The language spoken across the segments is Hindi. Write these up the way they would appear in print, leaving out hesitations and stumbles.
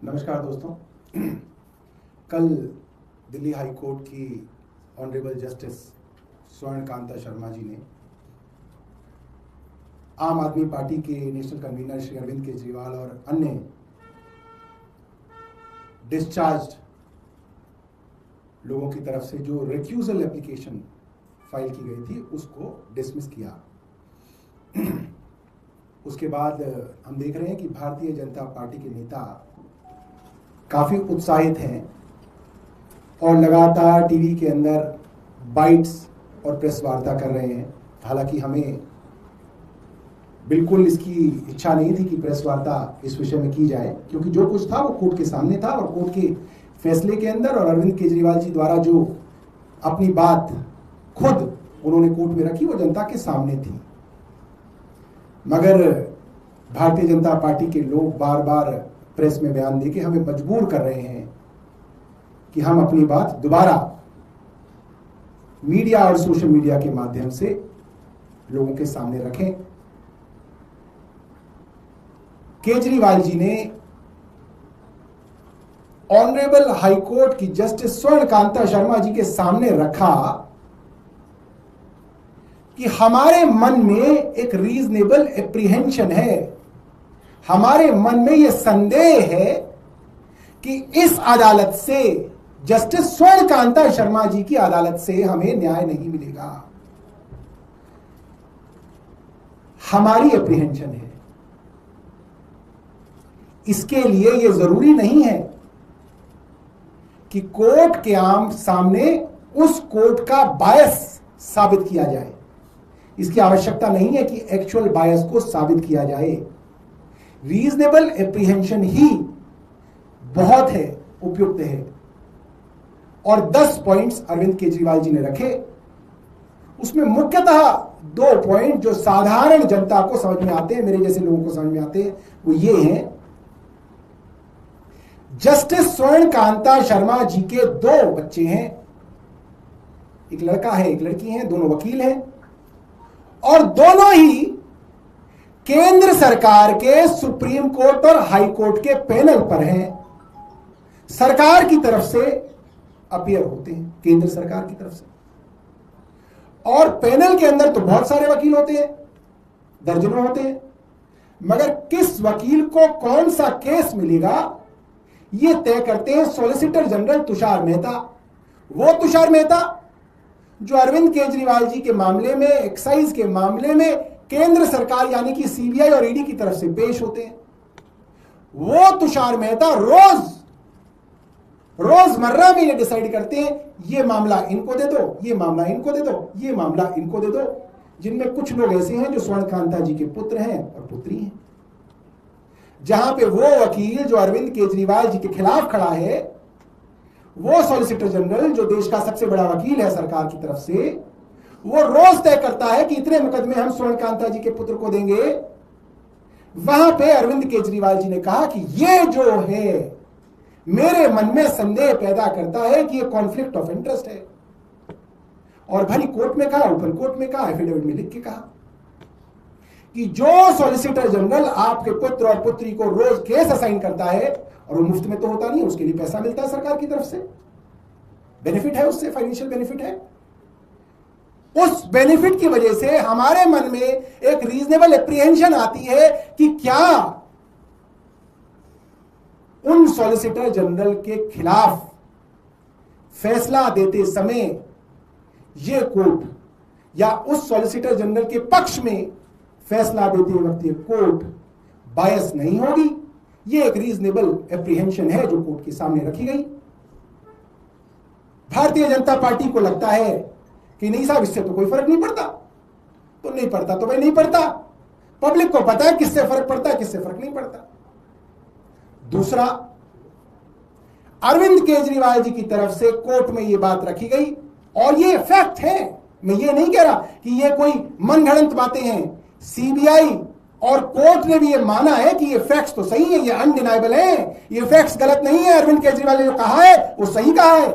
नमस्कार दोस्तों। कल दिल्ली हाई कोर्ट की ऑनरेबल जस्टिस स्वर्ण कांता शर्मा जी ने आम आदमी पार्टी के नेशनल कन्वीनर श्री अरविंद केजरीवाल और अन्य डिस्चार्ज्ड लोगों की तरफ से जो रिक्यूजल एप्लीकेशन फाइल की गई थी उसको डिसमिस किया। उसके बाद हम देख रहे हैं कि भारतीय जनता पार्टी के नेता काफी उत्साहित हैं और लगातार टीवी के अंदर बाइट्स और प्रेस वार्ता कर रहे हैं। हालांकि हमें बिल्कुल इसकी इच्छा नहीं थी कि प्रेस वार्ता इस विषय में की जाए, क्योंकि जो कुछ था वो कोर्ट के सामने था और कोर्ट के फैसले के अंदर और अरविंद केजरीवाल जी द्वारा जो अपनी बात खुद उन्होंने कोर्ट में रखी वो जनता के सामने थी। मगर भारतीय जनता पार्टी के लोग बार बार प्रेस में बयान देके हमें मजबूर कर रहे हैं कि हम अपनी बात दोबारा मीडिया और सोशल मीडिया के माध्यम से लोगों के सामने रखें। केजरीवाल जी ने ऑनरेबल हाई कोर्ट की जस्टिस स्वर्ण कांता शर्मा जी के सामने रखा कि हमारे मन में एक रीजनेबल एप्रीहेंशन है, हमारे मन में यह संदेह है कि इस अदालत से, जस्टिस स्वर्ण कांता शर्मा जी की अदालत से हमें न्याय नहीं मिलेगा। हमारी एप्रीहेंशन है। इसके लिए यह जरूरी नहीं है कि कोर्ट के सामने उस कोर्ट का बायस साबित किया जाए। इसकी आवश्यकता नहीं है कि एक्चुअल बायस को साबित किया जाए। रीजनेबल एप्रीहेंशन ही बहुत है, उपयुक्त है। और 10 पॉइंट्स अरविंद केजरीवाल जी ने रखे। उसमें मुख्यतः 2 पॉइंट जो साधारण जनता को समझ में आते हैं, मेरे जैसे लोगों को समझ में आते हैं, वो ये हैं। जस्टिस स्वर्ण कांता शर्मा जी के 2 बच्चे हैं, एक लड़का है एक लड़की है, दोनों वकील हैं और दोनों ही केंद्र सरकार के सुप्रीम कोर्ट और हाई कोर्ट के पैनल पर हैं। सरकार की तरफ से अपीयर होते हैं, केंद्र सरकार की तरफ से। और पैनल के अंदर तो बहुत सारे वकील होते हैं, दर्जनों होते हैं, मगर किस वकील को कौन सा केस मिलेगा यह तय करते हैं सॉलिसिटर जनरल तुषार मेहता। वो तुषार मेहता जो अरविंद केजरीवाल जी के मामले में, एक्साइज के मामले में केंद्र सरकार यानी कि सीबीआई और ईडी की तरफ से पेश होते हैं। वो तुषार मेहता रोजमर्रा में ये डिसाइड करते हैं ये मामला इनको दे दो, ये मामला इनको दे दो, ये मामला इनको दे दो। जिनमें कुछ लोग ऐसे हैं जो स्वर्ण कांता जी के पुत्र हैं और पुत्री हैं। जहां पे वो वकील जो अरविंद केजरीवाल जी के खिलाफ खड़ा है, वो सॉलिसिटर जनरल जो देश का सबसे बड़ा वकील है सरकार की तरफ से, वो रोज तय करता है कि इतने मुकदमे हम स्वर्ण कांता जी के पुत्र को देंगे। वहां पे अरविंद केजरीवाल जी ने कहा कि ये जो है मेरे मन में संदेह पैदा करता है कि ये कॉन्फ्लिक्ट ऑफ इंटरेस्ट है। और भरी कोर्ट में कहा, ओपन कोर्ट में कहा, एफिडेविट में लिख के कहा कि जो सॉलिसिटर जनरल आपके पुत्र और पुत्री को रोज केस असाइन करता है, और वो मुफ्त में तो होता नहीं, उसके लिए पैसा मिलता है सरकार की तरफ से, बेनिफिट है, उससे फाइनेंशियल बेनिफिट है। उस बेनिफिट की वजह से हमारे मन में एक रीजनेबल एप्रीहेंशन आती है कि क्या उन सॉलिसिटर जनरल के खिलाफ फैसला देते समय यह कोर्ट या उस सॉलिसिटर जनरल के पक्ष में फैसला देते वक्त ये कोर्ट बायस नहीं होगी। ये एक रीजनेबल एप्रीहेंशन है जो कोर्ट के सामने रखी गई। भारतीय जनता पार्टी को लगता है कि नहीं साहब, इससे तो कोई फर्क नहीं पड़ता। तो नहीं पड़ता तो भाई नहीं पड़ता। पब्लिक को पता है किससे फर्क पड़ता है, किससे फर्क नहीं पड़ता। दूसरा, अरविंद केजरीवाल जी की तरफ से कोर्ट में यह बात रखी गई और ये फैक्ट है। मैं ये नहीं कह रहा कि ये कोई मनगढ़ंत बातें हैं। सीबीआई और कोर्ट ने भी ये माना है कि ये फैक्ट्स तो सही है, ये अनडिनाइबल है, ये फैक्ट्स गलत नहीं है। अरविंद केजरीवाल ने जो कहा है वो सही कहा है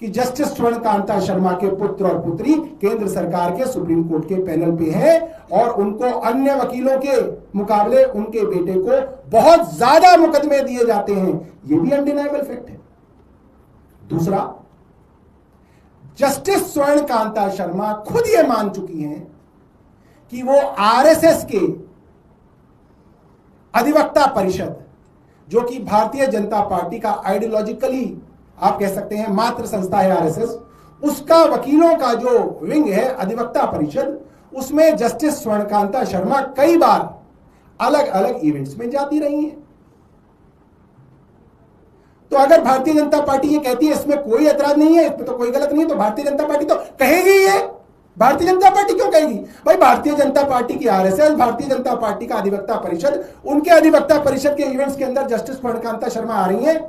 कि जस्टिस स्वर्ण कांता शर्मा के पुत्र और पुत्री केंद्र सरकार के सुप्रीम कोर्ट के पैनल पे हैं और उनको अन्य वकीलों के मुकाबले उनके बेटे को बहुत ज्यादा मुकदमे दिए जाते हैं, यह भी अनडिनाइबल फैक्ट है। दूसरा, जस्टिस स्वर्ण कांता शर्मा खुद यह मान चुकी हैं कि वो आरएसएस के अधिवक्ता परिषद, जो कि भारतीय जनता पार्टी का आइडियोलॉजिकली आप कह सकते हैं मात्र संस्था है आरएसएस, उसका वकीलों का जो विंग है अधिवक्ता परिषद, उसमें जस्टिस स्वर्णकांता शर्मा कई बार अलग अलग इवेंट्स में जाती रही हैं। तो अगर भारतीय जनता पार्टी ये कहती है इसमें कोई ऐतराज नहीं है, इसमें तो कोई गलत नहीं है, तो भारतीय जनता पार्टी तो कहेगी ये। भारतीय जनता पार्टी क्यों कहेगी? भाई भारतीय जनता पार्टी की आरएसएस, भारतीय जनता पार्टी का अधिवक्ता परिषद, उनके अधिवक्ता परिषद के इवेंट्स के अंदर जस्टिस स्वर्णकांता शर्मा आ रही हैं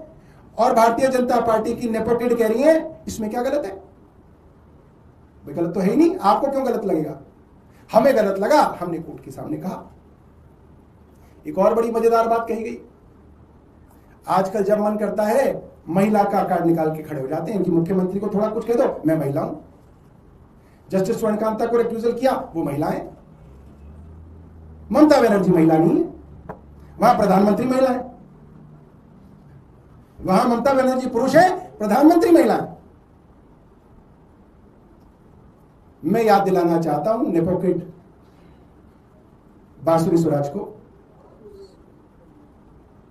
और भारतीय जनता पार्टी की नेपोटिड कह रही है, इसमें क्या गलत है? भाई गलत तो है ही नहीं, आपको क्यों गलत लगेगा? हमें गलत लगा, हमने कोर्ट के सामने कहा। एक और बड़ी मजेदार बात कही गई, आजकल जब मन करता है महिला का कार्ड निकाल के खड़े हो जाते हैं कि मुख्यमंत्री को थोड़ा कुछ कह दो, मैं महिला हूं। जस्टिस स्वर्णकांता को रिक्यूजल किया, वो महिला है। ममता बनर्जी महिला नहीं है, वहां प्रधानमंत्री महिला है। वहां ममता बनर्जी पुरुष है, प्रधानमंत्री महिला है। मैं याद दिलाना चाहता हूं नेपोकिड बांसुरी स्वराज को,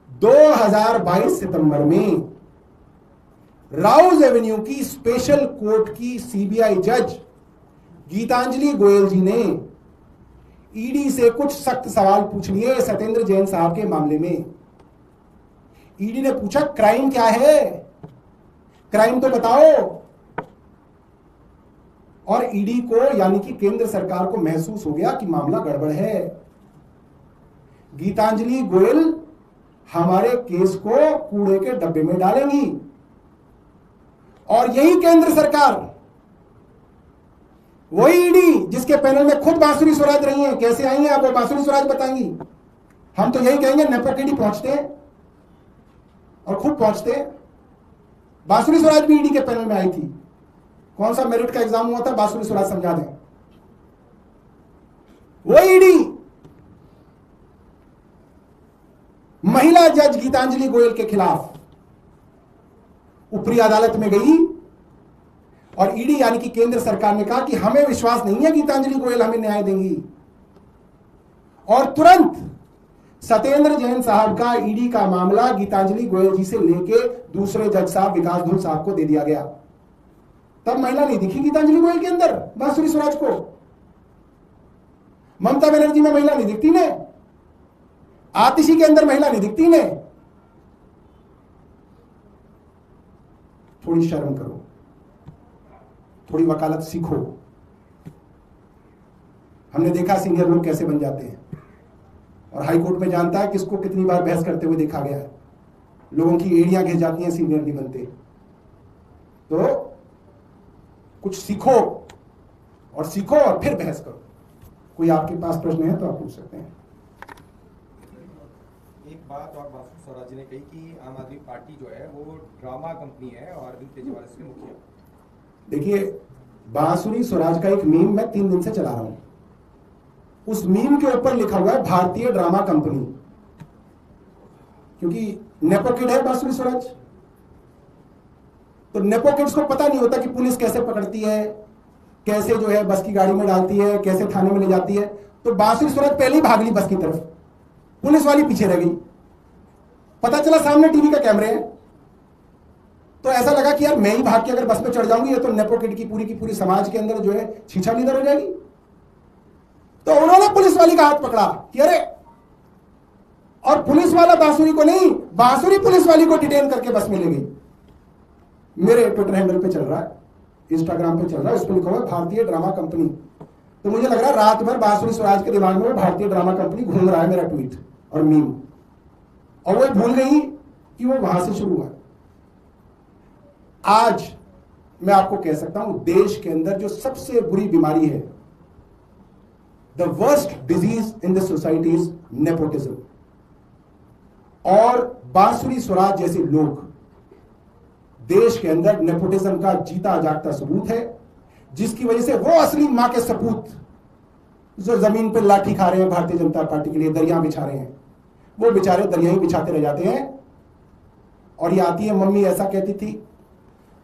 2022 सितंबर में राउज एवेन्यू की स्पेशल कोर्ट की सीबीआई जज गीतांजलि गोयल जी ने ईडी से कुछ सख्त सवाल पूछ लिए सत्येंद्र जैन साहब के मामले में। ईडी ने पूछा क्राइम क्या है, क्राइम तो बताओ। और ईडी को यानी कि केंद्र सरकार को महसूस हो गया कि मामला गड़बड़ है। गीतांजलि गोयल हमारे केस को कूड़े के डब्बे में डालेंगी और यही केंद्र सरकार, वही ईडी जिसके पैनल में खुद बांसुरी स्वराज रही हैं, कैसे आई हैं आप वो बांसुरी स्वराज बताएंगी। हम तो यही कहेंगे नेपोकिडी पहुंचते हैं और खुद पहुंचते हैं। बांसुरी स्वराज भी ईडी के पैनल में आई थी। कौन सा मेरिट का एग्जाम हुआ था, बांसुरी स्वराज समझा दें। वही ईडी महिला जज गीतांजलि गोयल के खिलाफ ऊपरी अदालत में गई और ईडी यानी कि केंद्र सरकार ने कहा कि हमें विश्वास नहीं है गीतांजलि गोयल हमें न्याय देंगी, और तुरंत सत्येंद्र जैन साहब का ईडी का मामला गीतांजलि गोयल जी से लेके दूसरे जज साहब विकास धुल साहब को दे दिया गया। तब महिला नहीं दिखी गीतांजलि गोयल के अंदर, बांसुरी स्वराज को। ममता बनर्जी में महिला नहीं दिखती ने, आतिशी के अंदर महिला नहीं दिखती ने। थोड़ी शर्म करो, थोड़ी वकालत सीखो। हमने देखा सीनियर लोग कैसे बन जाते हैं, और हाई कोर्ट में जानता है किसको कितनी बार बहस करते हुए देखा गया है। लोगों की एड़ियां घिस जाती हैं, सीनियर नहीं बनते। तो कुछ सीखो और सीखो और फिर बहस करो। कोई आपके पास प्रश्न है तो आप पूछ सकते हैं। एक बात और बांसुरी स्वराज जी ने कही कि आम आदमी पार्टी जो है वो ड्रामा कंपनी है और अरविंद केजरीवाल इसके मुखिया। देखिए, बांसुरी स्वराज का एक मीम मैं 3 दिन से चला रहा हूं। उस मीम के ऊपर लिखा हुआ है भारतीय ड्रामा कंपनी, क्योंकि नेपोकिड है बांसुरी स्वराज। तो नेपोकिड्स को पता नहीं होता कि पुलिस कैसे पकड़ती है, कैसे जो है बस की गाड़ी में डालती है, कैसे थाने में ले जाती है। तो बांसुरी स्वराज पहले ही भाग ली बस की तरफ, पुलिस वाली पीछे रह गई। पता चला सामने टीवी का कैमरे है, तो ऐसा लगा कि यार मैं ही भाग के अगर बस में चढ़ जाऊंगी ये तो नेपोकिड की पूरी समाज के अंदर जो है छीछा लीदर हो जाएगी। तो उन्होंने पुलिस वाली का हाथ पकड़ा कि अरे, और पुलिस वाला बांसुरी को नहीं, बांसुरी पुलिस वाली को डिटेन करके बस में ले गई। मेरे ट्विटर हैंडल पे चल रहा है, इंस्टाग्राम पे चल रहा है, उस पर लिखा हुआ है भारतीय ड्रामा कंपनी। तो मुझे लग रहा है रात भर बांसुरी स्वराज के दिमाग में भारतीय ड्रामा कंपनी घूम रहा है, मेरा ट्वीट और मीम, और वो भूल गई कि वो वहां से शुरू हुआ। आज मैं आपको कह सकता हूं देश के अंदर जो सबसे बुरी बीमारी है, the worst disease in the society is nepotism. और बांसुरी स्वराज जैसे लोग देश के अंदर नेपोटिज्म का जीता जागता सबूत है, जिसकी वजह से वो असली मां के सपूत जो जमीन पर लाठी खा रहे हैं भारतीय जनता पार्टी के लिए, दरिया बिछा रहे हैं, वो बेचारे दरिया ही बिछाते रह जाते हैं। और ये आती है, मम्मी ऐसा कहती थी,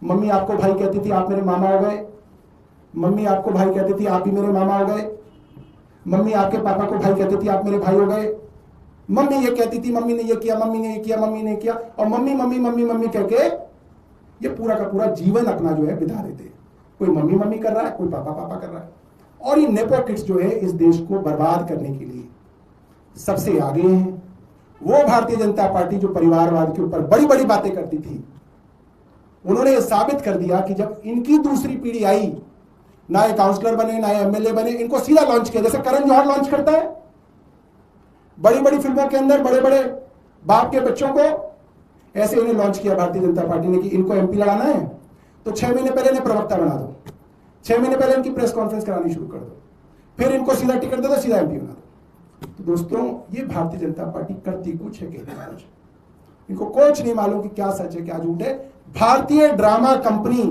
मम्मी आपको भाई कहती थी आप मेरे मामा हो गए, मम्मी आपको भाई कहती थी आप भी मेरे मामा हो गए, मम्मी आपके पापा को भाई कहती थी आप मेरे भाई हो गए, मम्मी ये कहती थी मम्मी ने ये किया, मम्मी ने ये किया, मम्मी ने किया, और मम्मी मम्मी मम्मी मम्मी कह के ये पूरा का पूरा जीवन अपना जो है बिता देते हैं। कोई मम्मी मम्मी कर रहा है, कोई पापा पापा कर रहा है। और ये नेपो किड्स जो है इस देश को बर्बाद करने के लिए सबसे आगे हैं। वो भारतीय जनता पार्टी जो परिवारवाद के ऊपर बड़ी बड़ी बातें करती थी, उन्होंने ये साबित कर दिया कि जब इनकी दूसरी पीढ़ी आई, ना ये काउंसलर बने ना ये एमएलए बने, इनको सीधा लॉन्च किया जैसे करण जौहर लॉन्च करता है बड़ी बड़ी फिल्मों के अंदर बड़े बड़े बाप के बच्चों को, ऐसे इन्हें लॉन्च किया भारतीय जनता पार्टी ने कि इनको एमपी लड़ाना है तो 6 महीने पहले इन्हें प्रवक्ता बना दो, 6 महीने पहले इनकी प्रेस कॉन्फ्रेंस करानी शुरू कर दो, फिर इनको सीधा टिकट दे दो, सीधा एमपी बना दो। तो दोस्तों, ये भारतीय जनता पार्टी करती कुछ है कहती कुछ, इनको कुछ नहीं मालूम कि क्या सच है क्या झूठ है। भारतीय ड्रामा कंपनी,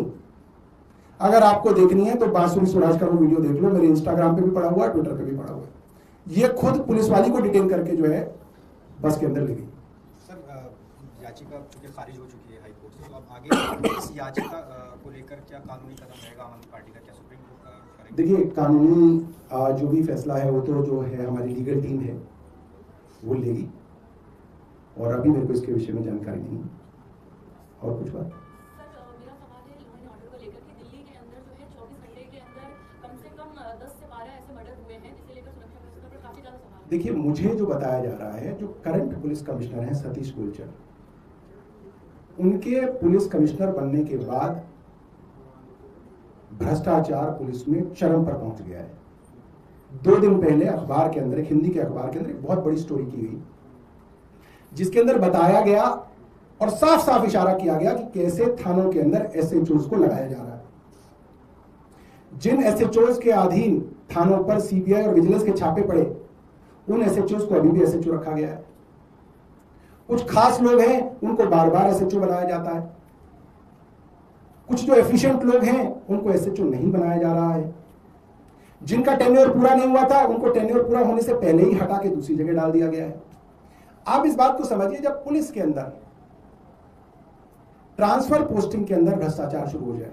अगर आपको देखनी है तो बांसुरी स्वराज का वो वीडियो देख लो, मेरे इंस्टाग्राम पे भी पड़ा हुआ है, ट्विटर पे भी पड़ा हुआ है। ये खुद पुलिस वाली को डिटेन करके जो है बस के अंदर ले गई। सर, याचिका चूंकि खारिज हो चुकी है हाई कोर्ट से, तो अब आगे इस याचिका को लेकर क्या कानूनी कदम रहेगा आम आदमी पार्टी का, क्या सुप्रीम कोर्ट का करेंगे? देखिए, कानूनी जो भी फैसला है वो तो जो है हमारी लीगल टीम है वो लेगी, और अभी मेरे को इसके विषय में जानकारी नहीं है। और कुछ बात? मेरा सवाल है लॉ एंड ऑर्डर को लेकर कि दिल्ली के अंदर जो है 24 घंटे के अंदर कम से कम 10 से 12 ऐसे मर्डर हुए हैं, जिसे लेकर सुरक्षा व्यवस्था पर काफी ज्यादा सवाल है। देखिए, मुझे जो बताया जा रहा है, जो करंट पुलिस कमिश्नर हैं सतीश गोलचर, उनके पुलिस कमिश्नर बनने के बाद भ्रष्टाचार पुलिस में चरम पर पहुंच गया है। 2 दिन पहले अखबार के अंदर, एक हिंदी के अखबार के अंदर एक बहुत बड़ी स्टोरी की गई, जिसके अंदर बताया गया और साफ साफ इशारा किया गया कि कैसे थानों के अंदर एसएचओज को लगाया जा रहा है। जिन एसएचओज के अधीन थानों पर सीबीआई और विजिलेंस के छापे पड़े, उन एसएचओज को अभी भी एसएचओ रखा गया है। कुछ खास लोग हैं उनको बार बार एसएचओ बनाया जाता है, कुछ जो एफिशिएंट लोग हैं उनको एसएचओ नहीं बनाया जा रहा है। जिनका टेन्योर पूरा नहीं हुआ था उनको टेन्योर पूरा होने से पहले ही हटा के दूसरी जगह डाल दिया गया है। आप इस बात को समझिए, जब पुलिस के अंदर ट्रांसफर पोस्टिंग के अंदर भ्रष्टाचार शुरू हो जाए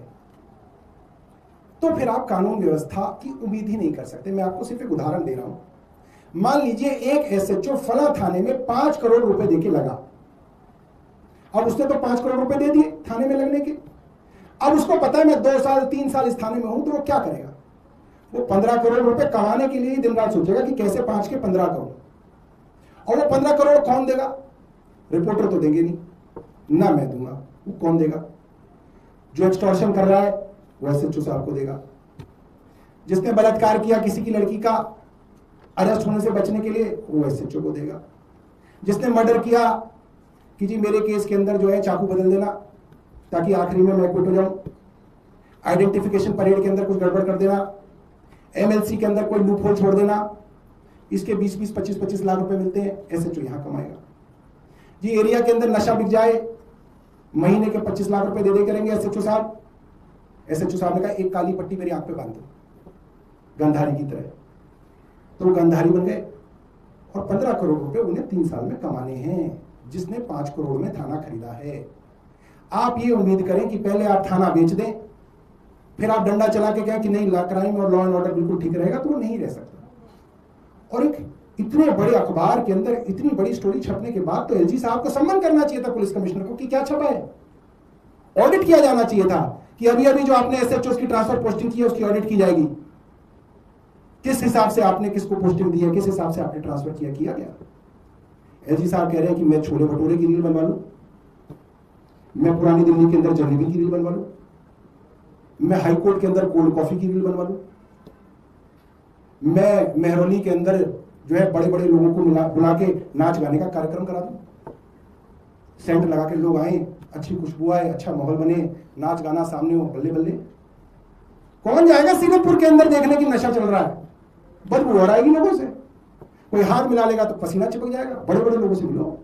तो फिर आप कानून व्यवस्था की उम्मीद ही नहीं कर सकते। मैं आपको सिर्फ एक उदाहरण दे रहा हूं। मान लीजिए एक एसएचओ फला थाने में 5 करोड़ रुपए देके लगा। अब उसने तो 5 करोड़ रुपए दे दिए थाने में लगने के। अब उसको पता है मैं 2 साल 3 साल इस थाने में हूं, तो वो क्या करेगा? वो 15 करोड़ रुपए कमाने के लिए ही दिन रात सोचेगा कि कैसे 5 के 15 करोड़। और वो 15 करोड़ कौन देगा? रिपोर्टर तो देंगे नहीं, ना मैं दूंगा, वो कौन देगा? जो एक्सटॉर्शन कर रहा है वो एसएचओ साहब को देगा। जिसने बलात्कार किया किसी की लड़की का, अरेस्ट होने से बचने के लिए, वो एसएचओ को देगा। जिसने मर्डर किया कि जी मेरे केस के अंदर जो है चाकू बदल देना ताकि आखिरी में मैं क्विट हो जाऊं, आइडेंटिफिकेशन परेड के अंदर कुछ गड़बड़ कर देना, एमएलसी के अंदर कोई लूप होल छोड़ देना, इसके 20-20, 25-25 लाख रुपए मिलते हैं, एसएचओ यहां कमाएगा। जी एरिया के अंदर नशा बिक जाए, महीने के 25 लाख रुपए दे करेंगे एसएचओ साहब। एसएचओ साहब ने कहा एक काली पट्टी मेरी आंख पे बांध दो गंधारी की तरह, तो वो गंधारी बन गए और 15 करोड़ रुपए उन्हें 3 साल में कमाने हैं, जिसने 5 करोड़ में थाना खरीदा है। आप ये उम्मीद करें कि पहले आप थाना बेच दें, फिर आप डंडा चला के कहें कि नहीं क्राइम और लॉ एंड ऑर्डर बिल्कुल ठीक रहेगा, तो वो नहीं रह सकता। और एक इतने बड़े अखबार के अंदर इतनी बड़ी स्टोरी छपने के बाद तो एलजी साहब को सम्मान करना चाहिए था पुलिस कमिश्नर को कि क्या छपा है। ऑडिट किया जाना चाहिए था कि अभी अभी जो आपने एसएचओ की ट्रांसफर पोस्टिंग की है उसकी ऑडिट की जाएगी, किस हिसाब से आपने किसको पोस्टिंग दी है, किस हिसाब से आपने ट्रांसफर किया गया। एलजी साहब कह रहे हैं कि मैं छोले भटूरे की रील बनवा लूं, मैं पुरानी दिल्ली के अंदर जलेबी की रील बनवा लूं, मैं हाई कोर्ट के अंदर कोल्ड कॉफी की रील बनवा लूं, मैं मेहरौली के अंदर जो है बड़े बड़े लोगों को बुला के नाच गाने का कार्यक्रम करा दूं, सेंट लगा के लोग आए, अच्छी खुशबू आए, अच्छा माहौल बने, नाच गाना सामने हो, बल्ले बल्ले। कौन जाएगा सीरतपुर के अंदर देखने की नशा चल रहा है? बदबू हो आएगी लोगों से, कोई हाथ मिला लेगा तो पसीना चिपक जाएगा। बड़े बड़े लोगों से मिलो,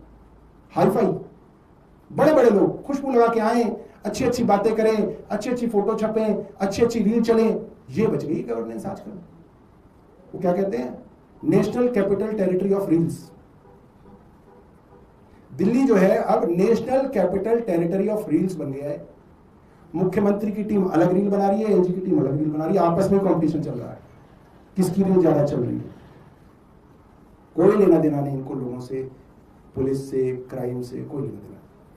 हाई फाई बड़े बड़े लोग खुशबू लगा के आए, अच्छी अच्छी बातें करें, अच्छी अच्छी फोटो छपें, अच्छी अच्छी रील चलें, ये बच गई गवर्नेंस आजकल। वो क्या कहते हैं, national capital territory of reels. Delhi जो है अब national capital territory of reels बन गया है। मुख्यमंत्री की टीम अलग रील बना रही है, एलजी की टीम अलग रील बना रही है, आपस में कंपटीशन चल रहा है किसकी रील ज्यादा चल रही है। कोई लेना देना नहीं इनको लोगों से, पुलिस से, क्राइम से कोई लेना देना।